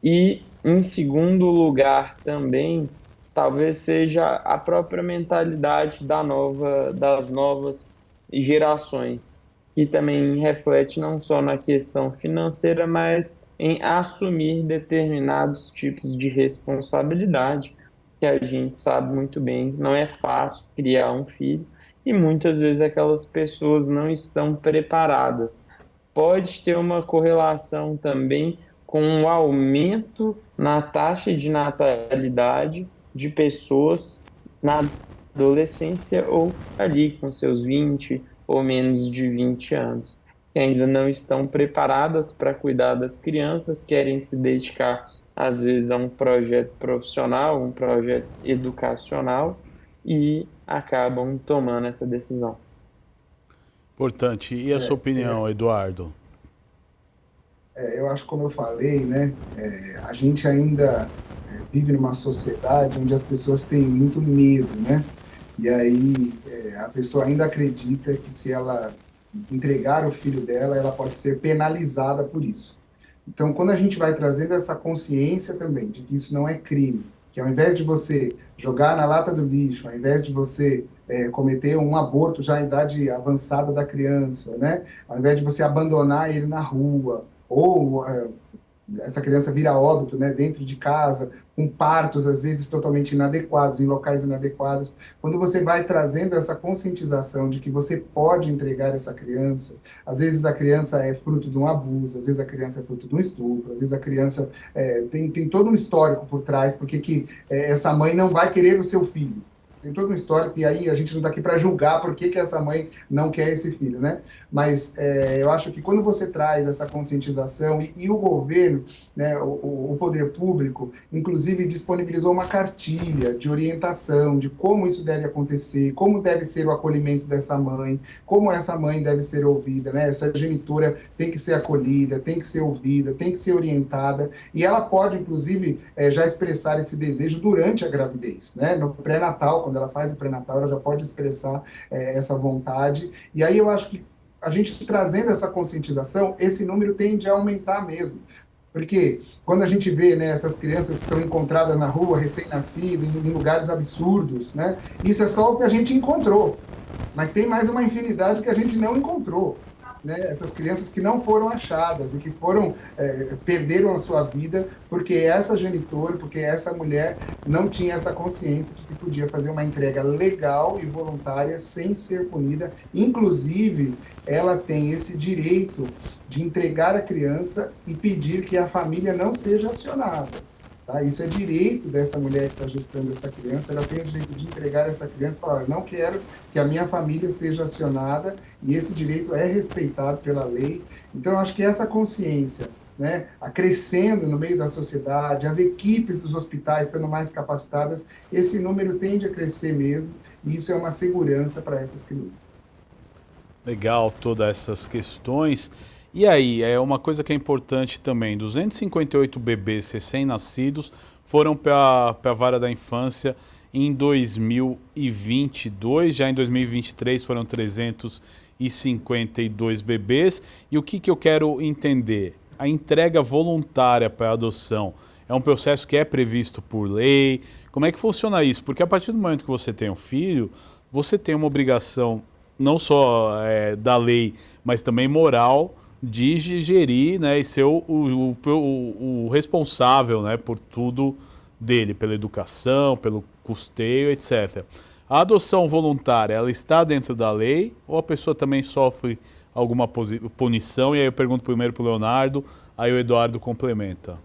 B: E, em segundo lugar, também, talvez seja a própria mentalidade das novas gerações, que também reflete não só na questão financeira, mas em assumir determinados tipos de responsabilidade, que a gente sabe muito bem que não é fácil criar um filho, e muitas vezes aquelas pessoas não estão preparadas. Pode ter uma correlação também com o aumento na taxa de natalidade de pessoas na adolescência ou ali com seus 20 ou menos de 20 anos, que ainda não estão preparadas para cuidar das crianças, querem se dedicar às vezes a um projeto profissional, um projeto educacional e acabam tomando essa decisão.
A: Importante. E a sua opinião, Eduardo?
C: Eu acho, como eu falei, né, a gente ainda vive numa sociedade onde as pessoas têm muito medo, né? E aí a pessoa ainda acredita que se ela entregar o filho dela, ela pode ser penalizada por isso. Então, quando a gente vai trazendo essa consciência também de que isso não é crime, que ao invés de você jogar na lata do lixo, ao invés de você cometer um aborto já em idade avançada da criança, né? Ao invés de você abandonar ele na rua, ou essa criança vira óbito, né, dentro de casa, com partos às vezes totalmente inadequados, em locais inadequados. Quando você vai trazendo essa conscientização de que você pode entregar essa criança, às vezes a criança é fruto de um abuso, às vezes a criança é fruto de um estupro, às vezes a criança tem todo um histórico por trás, porque essa mãe não vai querer o seu filho. Tem todo um histórico, e aí a gente não está aqui para julgar por que essa mãe não quer esse filho, né? Mas eu acho que quando você traz essa conscientização, e o governo, né, o poder público, inclusive disponibilizou uma cartilha de orientação de como isso deve acontecer, como deve ser o acolhimento dessa mãe, como essa mãe deve ser ouvida, né? Essa genitora tem que ser acolhida, tem que ser ouvida, tem que ser orientada, e ela pode, inclusive, já expressar esse desejo durante a gravidez, né? No pré-natal, quando ela faz o pré-natal, ela já pode expressar essa vontade. E aí eu acho que a gente trazendo essa conscientização, esse número tende a aumentar mesmo. Porque quando a gente vê, né, essas crianças que são encontradas na rua, recém-nascidas, em lugares absurdos, né, isso é só o que a gente encontrou. Mas tem mais uma infinidade que a gente não encontrou. Né, essas crianças que não foram achadas e que perderam a sua vida porque essa genitora, porque essa mulher não tinha essa consciência de que podia fazer uma entrega legal e voluntária sem ser punida. Inclusive, ela tem esse direito de entregar a criança e pedir que a família não seja acionada. Tá? Isso é direito dessa mulher que está gestando essa criança, ela tem o direito de entregar essa criança e falar, eu não quero que a minha família seja acionada, e esse direito é respeitado pela lei. Então, eu acho que essa consciência, né, crescendo no meio da sociedade, as equipes dos hospitais estando mais capacitadas, esse número tende a crescer mesmo, e isso é uma segurança para essas crianças.
A: Legal, todas essas questões. E aí, uma coisa que é importante também, 258 bebês recém-nascidos foram para a vara da infância em 2022, já em 2023 foram 352 bebês. E o que eu quero entender? A entrega voluntária para a adoção, É um processo que é previsto por lei? Como é que funciona isso? Porque a partir do momento que você tem um filho, você tem uma obrigação não só da lei, mas também moral de gerir, né, e ser o responsável, né, por tudo dele, pela educação, pelo custeio, etc. A adoção voluntária, ela está dentro da lei ou a pessoa também sofre alguma punição? E aí eu pergunto primeiro para o Leonardo, aí o Eduardo complementa.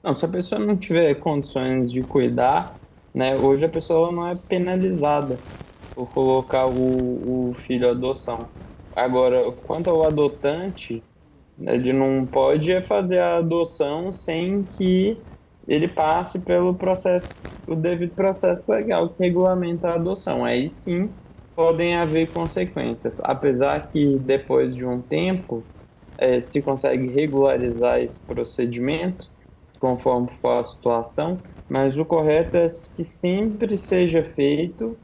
B: Não, se a pessoa não tiver condições de cuidar, né, hoje a pessoa não é penalizada por colocar o filho à adoção. Agora, quanto ao adotante, ele não pode fazer a adoção sem que ele passe pelo processo, o devido processo legal que regulamenta a adoção. Aí sim podem haver consequências, apesar que depois de um tempo se consegue regularizar esse procedimento conforme for a situação, mas o correto é que sempre seja feito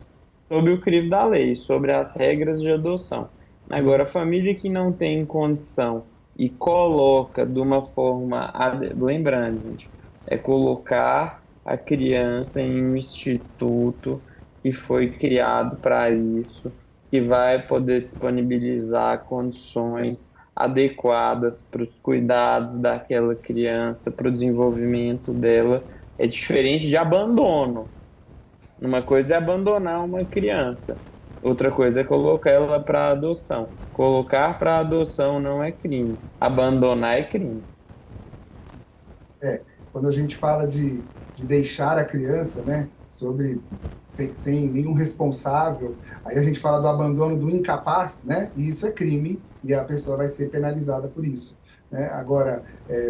B: sobre o crivo da lei, sobre as regras de adoção. Agora, a família que não tem condição e coloca de uma forma. Lembrando, gente, é colocar a criança em um instituto que foi criado para isso, que vai poder disponibilizar condições adequadas para os cuidados daquela criança, para o desenvolvimento dela. É diferente de abandono. Uma coisa é abandonar uma criança, outra coisa é colocar ela para adoção. Colocar para adoção não é crime, abandonar é crime.
C: Quando a gente fala de deixar a criança, né, sem nenhum responsável, aí a gente fala do abandono do incapaz, né, e isso é crime e a pessoa vai ser penalizada por isso. Né? Agora,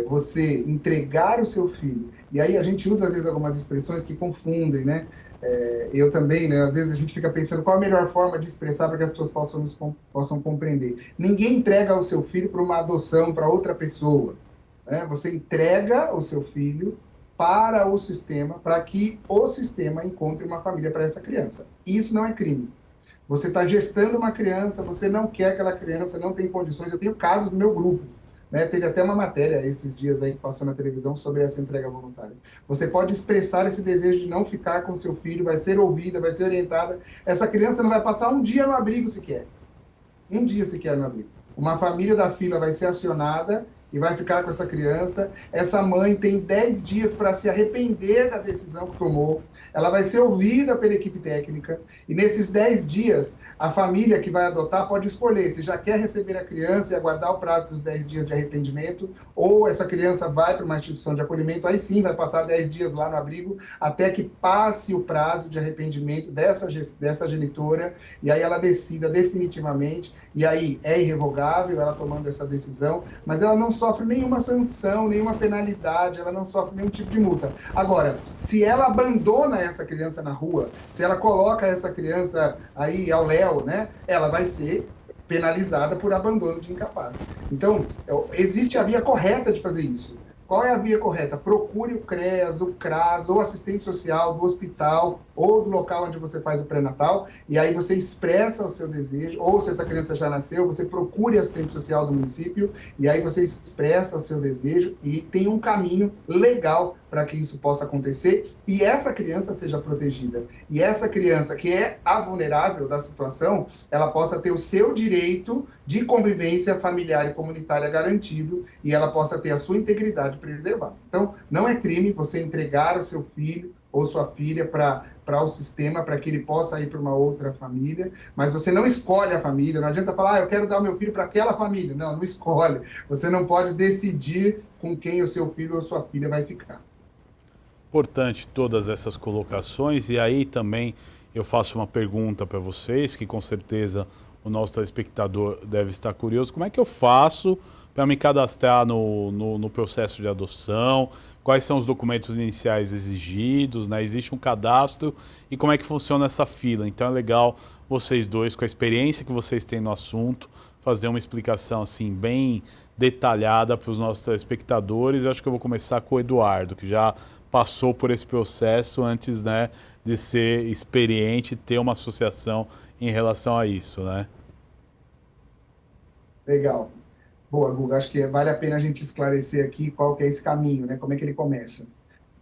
C: você entregar o seu filho, e aí a gente usa às vezes algumas expressões que confundem, né? Eu também, né? Às vezes a gente fica pensando qual a melhor forma de expressar para que as pessoas possam compreender. Ninguém entrega o seu filho para uma adoção para outra pessoa. Né? Você entrega o seu filho para o sistema, para que o sistema encontre uma família para essa criança. Isso não é crime. Você está gestando uma criança, você não quer aquela criança, não tem condições. Eu tenho casos no meu grupo, né? Teve até uma matéria esses dias aí que passou na televisão sobre essa entrega voluntária. Você pode expressar esse desejo de não ficar com seu filho, vai ser ouvida, vai ser orientada. Essa criança não vai passar um dia no abrigo sequer. Um dia sequer no abrigo. Uma família da fila vai ser acionada e vai ficar com essa criança. Essa mãe tem 10 dias para se arrepender da decisão que tomou. Ela vai ser ouvida pela equipe técnica. E nesses 10 dias, a família que vai adotar pode escolher se já quer receber a criança e aguardar o prazo dos 10 dias de arrependimento, ou essa criança vai para uma instituição de acolhimento, aí sim vai passar 10 dias lá no abrigo, até que passe o prazo de arrependimento dessa genitora, e aí ela decida definitivamente, e aí é irrevogável ela tomando essa decisão, mas ela não sofre nenhuma sanção, nenhuma penalidade, ela não sofre nenhum tipo de multa. Agora, se ela abandona essa criança na rua, se ela coloca essa criança aí ao léu, né, ela vai ser penalizada por abandono de incapaz. Então, existe a via correta de fazer isso. Qual é a via correta? Procure o CREAS, o CRAS, ou assistente social do hospital, ou do local onde você faz o pré-natal, e aí você expressa o seu desejo, ou se essa criança já nasceu, você procure assistente social do município, e aí você expressa o seu desejo, e tem um caminho legal para que isso possa acontecer, e essa criança seja protegida. E essa criança, que é a vulnerável da situação, ela possa ter o seu direito de convivência familiar e comunitária garantido, e ela possa ter a sua integridade preservada. Então, não é crime você entregar o seu filho ou sua filha para o sistema, para que ele possa ir para uma outra família, mas você não escolhe a família, não adianta falar, eu quero dar o meu filho para aquela família. Não, não escolhe. Você não pode decidir com quem o seu filho ou sua filha vai ficar.
A: Importante todas essas colocações, e aí também eu faço uma pergunta para vocês, que com certeza o nosso telespectador deve estar curioso. Como é que eu faço para me cadastrar no processo de adoção? Quais são os documentos iniciais exigidos? Né? Existe um cadastro e como é que funciona essa fila? Então é legal vocês dois, com a experiência que vocês têm no assunto, fazer uma explicação assim bem detalhada para os nossos telespectadores. Eu acho que eu vou começar com o Eduardo, que já passou por esse processo antes, né, de ser experiente e ter uma associação em relação a isso, né?
C: Legal. Boa, Guga, acho que vale a pena a gente esclarecer aqui qual que é esse caminho, né? Como é que ele começa.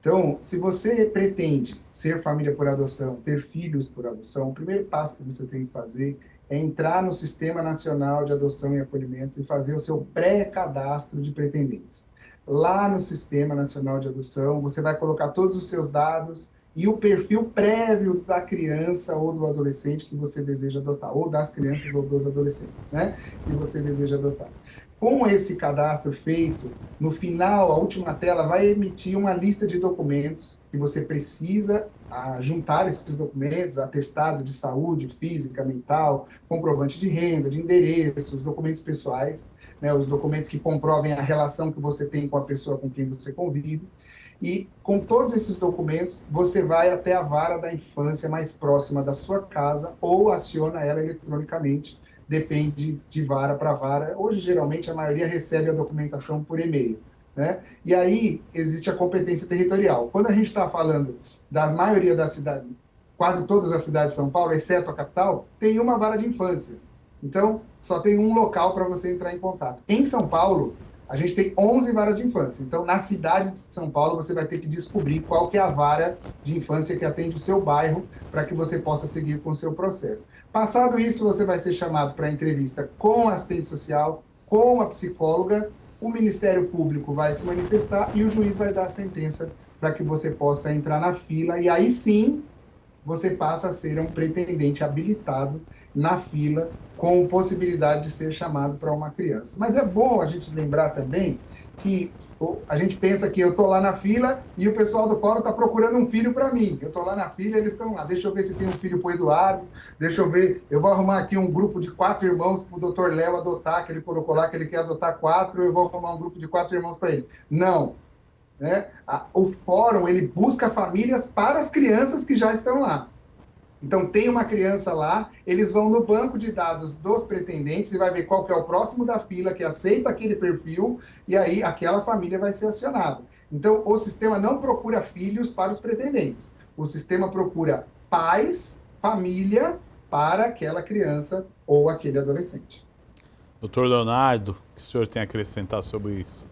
C: Então, se você pretende ser família por adoção, ter filhos por adoção, o primeiro passo que você tem que fazer é entrar no Sistema Nacional de Adoção e Acolhimento e fazer o seu pré-cadastro de pretendentes. Lá no Sistema Nacional de Adoção, você vai colocar todos os seus dados e o perfil prévio da criança ou do adolescente que você deseja adotar, ou das crianças ou dos adolescentes, né, que você deseja adotar. Com esse cadastro feito, no final, a última tela vai emitir uma lista de documentos que você precisa juntar esses documentos, atestado de saúde física, mental, comprovante de renda, de endereço, os documentos pessoais, né, os documentos que comprovem a relação que você tem com a pessoa com quem você convive. E com todos esses documentos, você vai até a vara da infância mais próxima da sua casa ou aciona ela eletronicamente, depende de vara para vara. Hoje, geralmente, a maioria recebe a documentação por e-mail, né? E aí existe a competência territorial. Quando a gente está falando da maioria das cidades, quase todas as cidades de São Paulo, exceto a capital, tem uma vara de infância. Então, só tem um local para você entrar em contato. Em São Paulo, a gente tem 11 varas de infância. Então, na cidade de São Paulo, você vai ter que descobrir qual que é a vara de infância que atende o seu bairro para que você possa seguir com o seu processo. Passado isso, você vai ser chamado para entrevista com a assistente social, com a psicóloga, o Ministério Público vai se manifestar e o juiz vai dar a sentença para que você possa entrar na fila. E aí sim, você passa a ser um pretendente habilitado na fila com possibilidade de ser chamado para uma criança. Mas é bom a gente lembrar também que a gente pensa que eu estou lá na fila e o pessoal do fórum está procurando um filho para mim. Eu estou lá na fila e eles estão lá. Deixa eu ver se tem um filho para o Eduardo. Deixa eu ver. Eu vou arrumar aqui um grupo de 4 irmãos para o doutor Léo adotar, que ele colocou lá que ele quer adotar 4. Eu vou arrumar um grupo de 4 irmãos para ele. Não. Né? O fórum ele busca famílias para as crianças que já estão lá. Então, tem uma criança lá, eles vão no banco de dados dos pretendentes e vai ver qual que é o próximo da fila que aceita aquele perfil, e aí aquela família vai ser acionada. Então, o sistema não procura filhos para os pretendentes. O sistema procura pais, família, para aquela criança ou aquele adolescente.
A: Doutor Leonardo, o que o senhor tem a acrescentar sobre isso?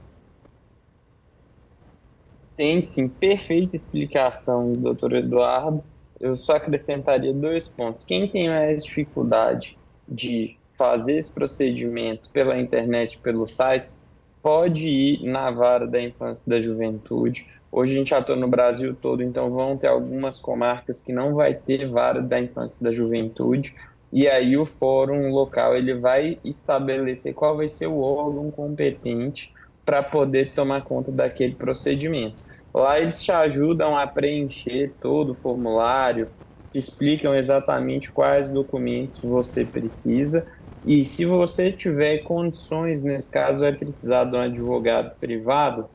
B: Tem sim, perfeita explicação do doutor Eduardo. Eu só acrescentaria 2 pontos. Quem tem mais dificuldade de fazer esse procedimento pela internet, pelos sites, pode ir na vara da infância e da juventude. Hoje a gente atua no Brasil todo, então vão ter algumas comarcas que não vai ter vara da infância e da juventude, e aí o fórum local ele vai estabelecer qual vai ser o órgão competente para poder tomar conta daquele procedimento. Lá eles te ajudam a preencher todo o formulário, te explicam exatamente quais documentos você precisa e se você tiver condições, nesse caso, vai precisar de um advogado privado,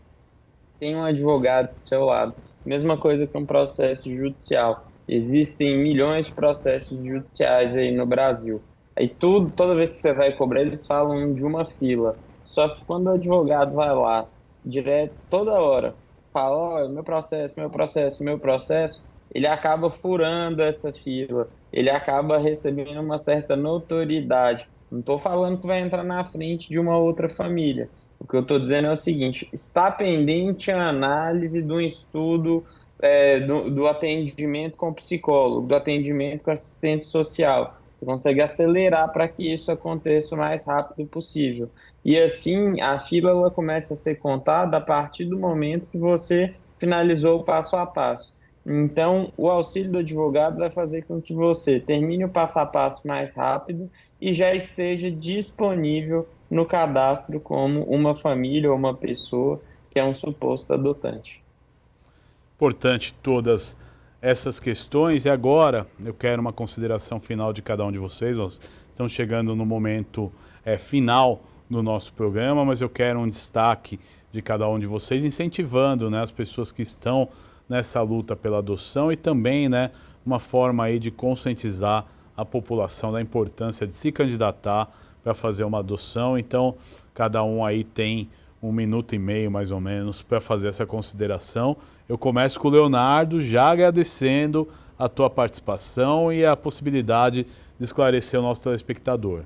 B: tem um advogado do seu lado. Mesma coisa que um processo judicial. Existem milhões de processos judiciais aí no Brasil. Aí toda vez que você vai cobrar, eles falam de uma fila. Só que quando o advogado vai lá, direto, toda hora, fala, ó, meu processo, meu processo, meu processo, ele acaba furando essa fila, ele acaba recebendo uma certa notoriedade. Não estou falando que vai entrar na frente de uma outra família. O que eu estou dizendo é o seguinte: está pendente a análise do estudo do atendimento com psicólogo, do atendimento com assistente social. Você consegue acelerar para que isso aconteça o mais rápido possível. E assim, a fila ela começa a ser contada a partir do momento que você finalizou o passo a passo. Então, o auxílio do advogado vai fazer com que você termine o passo a passo mais rápido e já esteja disponível no cadastro como uma família ou uma pessoa que é um suposto adotante.
A: Importante todas essas questões. E agora eu quero uma consideração final de cada um de vocês. Nós estamos chegando no momento final do nosso programa, mas eu quero um destaque de cada um de vocês, incentivando, né, as pessoas que estão nessa luta pela adoção e também, né, uma forma aí de conscientizar a população da importância de se candidatar para fazer uma adoção. Então, cada um aí tem 1 minuto e meio, mais ou menos, para fazer essa consideração. Eu começo com o Leonardo, já agradecendo a tua participação e a possibilidade de esclarecer o nosso telespectador.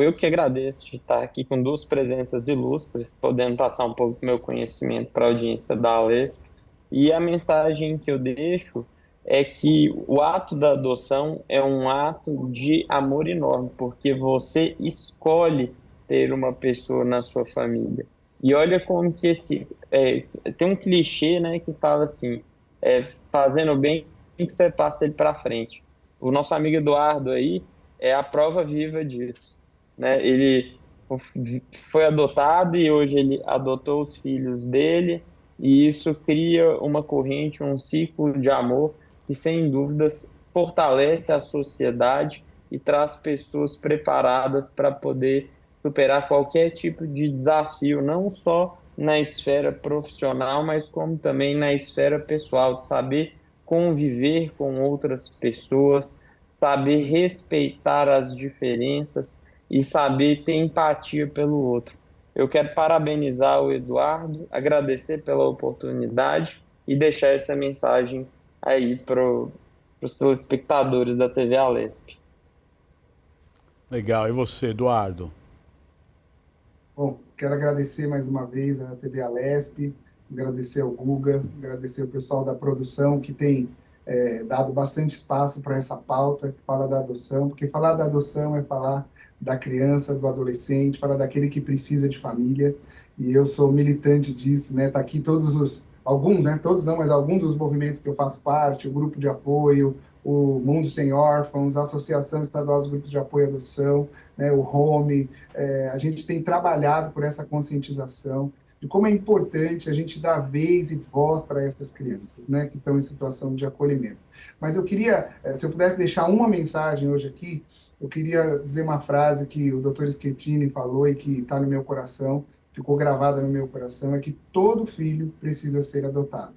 B: Eu que agradeço de estar aqui com duas presenças ilustres, podendo passar um pouco do meu conhecimento para a audiência da Alesp. E a mensagem que eu deixo é que o ato da adoção é um ato de amor enorme, porque você escolhe ter uma pessoa na sua família. E olha como que tem um clichê, né, que fala assim, fazendo bem que você passa ele para frente. O nosso amigo Eduardo aí é a prova viva disso, né? Ele foi adotado e hoje ele adotou os filhos dele, e isso cria uma corrente, um ciclo de amor que, sem dúvidas, fortalece a sociedade e traz pessoas preparadas para poder superar qualquer tipo de desafio, não só na esfera profissional, mas como também na esfera pessoal, de saber conviver com outras pessoas, saber respeitar as diferenças e saber ter empatia pelo outro. Eu quero parabenizar o Eduardo, agradecer pela oportunidade e deixar essa mensagem aí para os telespectadores da TV Alesp.
A: Legal. E você, Eduardo?
C: Bom, quero agradecer mais uma vez à TV Alesp, agradecer ao Guga, agradecer o pessoal da produção que tem dado bastante espaço para essa pauta que fala da adoção, porque falar da adoção é falar da criança, do adolescente, falar daquele que precisa de família, e eu sou militante disso, né? Tá aqui alguns, né? Todos não, mas alguns dos movimentos que eu faço parte, o grupo de apoio, o Mundo Sem Órfãos, a Associação Estadual dos Grupos de Apoio à Adoção, né? O Home, a gente tem trabalhado por essa conscientização de como é importante a gente dar vez e voz para essas crianças, né, que estão em situação de acolhimento. Mas eu queria, se eu pudesse deixar uma mensagem hoje aqui, eu queria dizer uma frase que o Dr. Schettini falou e que está no meu coração, ficou gravada no meu coração, é que todo filho precisa ser adotado.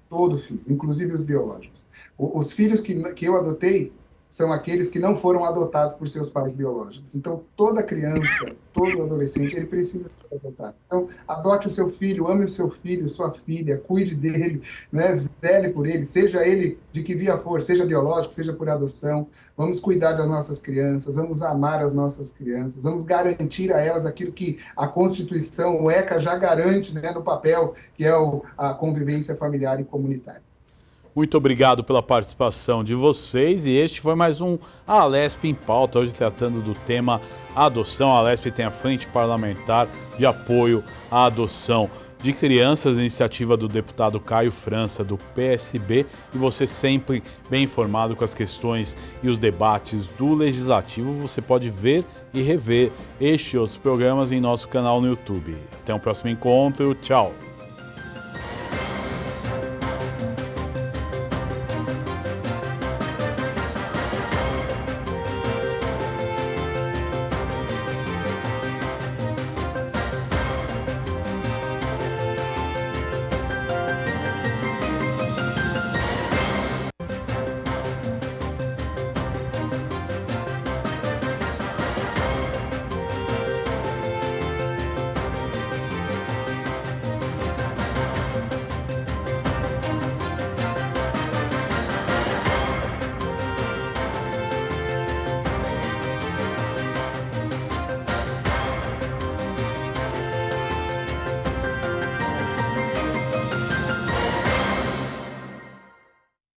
C: Todo filho, inclusive os biológicos. Os filhos que eu adotei são aqueles que não foram adotados por seus pais biológicos. Então, toda criança, todo adolescente, ele precisa ser adotado. Então, adote o seu filho, ame o seu filho, sua filha, cuide dele, né? Zele por ele, seja ele de que via for, seja biológico, seja por adoção. Vamos cuidar das nossas crianças, vamos amar as nossas crianças, vamos garantir a elas aquilo que a Constituição, o ECA, já garante, né, no papel, que é a convivência familiar e comunitária.
A: Muito obrigado pela participação de vocês, e este foi mais um Alesp em Pauta, hoje tratando do tema adoção. A Alesp tem a Frente Parlamentar de Apoio à Adoção de Crianças, iniciativa do deputado Caio França, do PSB, e você sempre bem informado com as questões e os debates do Legislativo. Você pode ver e rever este e outros programas em nosso canal no YouTube. Até o próximo encontro, tchau!